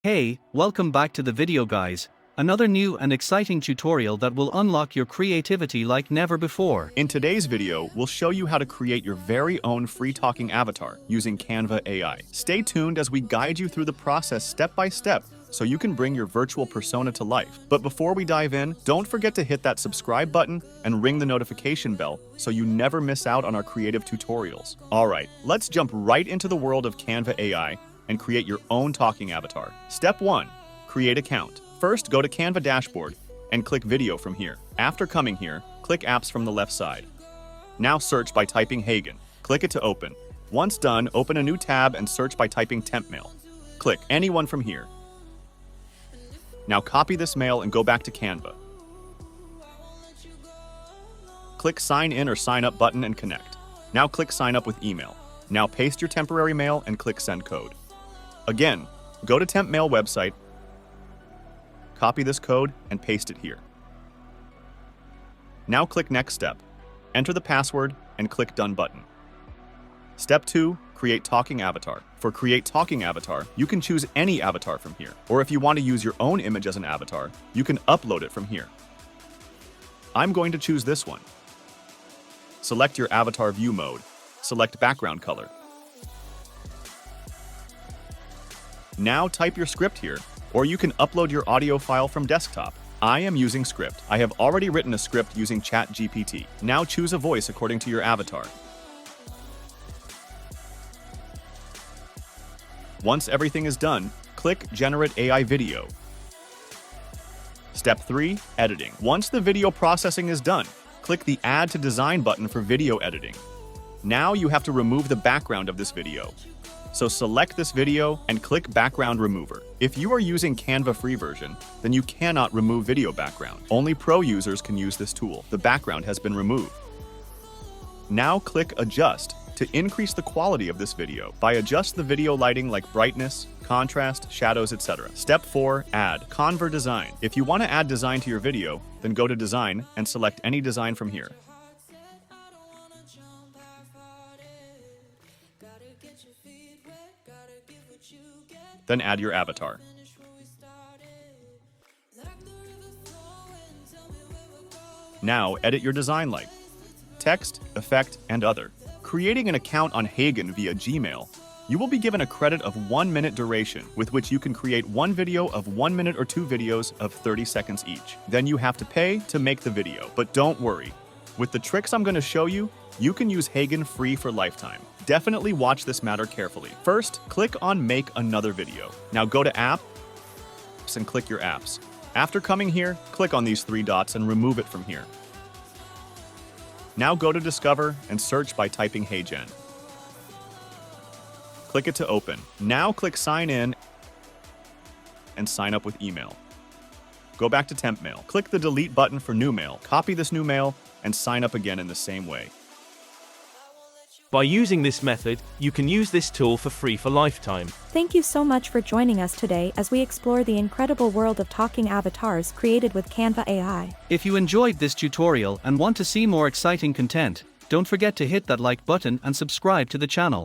Hey, welcome back to the video guys. Another new and exciting tutorial that will unlock your creativity like never before. In today's video, we'll show you how to create your very own free-talking avatar using Canva AI. Stay tuned as we guide you through the process step by step so you can bring your virtual persona to life. But before we dive in, don't forget to hit that subscribe button and ring the notification bell so you never miss out on our creative tutorials. Alright, let's jump right into the world of Canva AI and create your own talking avatar. Step 1. Create account. First, go to Canva dashboard and click video from here. After coming here, click apps from the left side. Now search by typing HeyGen. Click it to open. Once done, open a new tab and search by typing temp mail. Click anyone from here. Now copy this mail and go back to Canva. Click sign in or sign up button and connect. Now click sign up with email. Now paste your temporary mail and click send code. Again, go to temp mail website, copy this code and paste it here. Now click next step. Enter the password and click done button. Step 2, create talking avatar. For create talking avatar, you can choose any avatar from here. Or if you want to use your own image as an avatar, you can upload it from here. I'm going to choose this one. Select your avatar view mode. Select background color. Now type your script here, or you can upload your audio file from desktop. I am using script. I have already written a script using ChatGPT. Now choose a voice according to your avatar. Once everything is done, click Generate AI Video. Step 3, Editing. Once the video processing is done, click the Add to Design button for video editing. Now you have to remove the background of this video. So select this video and click Background Remover. If you are using Canva free version, then you cannot remove video background. Only pro users can use this tool. The background has been removed. Now click Adjust to increase the quality of this video by adjust the video lighting like brightness, contrast, shadows, etc. Step 4, Add Canva Design. If you want to add design to your video, then go to Design and select any design from here. Then add your avatar. Now edit your design like text, effect, and other. Creating an account on HeyGen via Gmail, you will be given a credit of 1 minute duration with which you can create one video of 1 minute or 2 videos of 30 seconds each. Then you have to pay to make the video. But don't worry. With the tricks I'm going to show you, you can use HeyGen free for lifetime. Definitely watch this matter carefully. First, click on Make Another Video. Now go to Apps and click your apps. After coming here, click on these 3 dots and remove it from here. Now go to Discover and search by typing HeyGen. Click it to open. Now click Sign In and sign up with email. Go back to Temp Mail. Click the Delete button for new mail. Copy this new mail and sign up again in the same way. By using this method, you can use this tool for free for lifetime. Thank you so much for joining us today as we explore the incredible world of talking avatars created with Canva AI. If you enjoyed this tutorial and want to see more exciting content, don't forget to hit that like button and subscribe to the channel.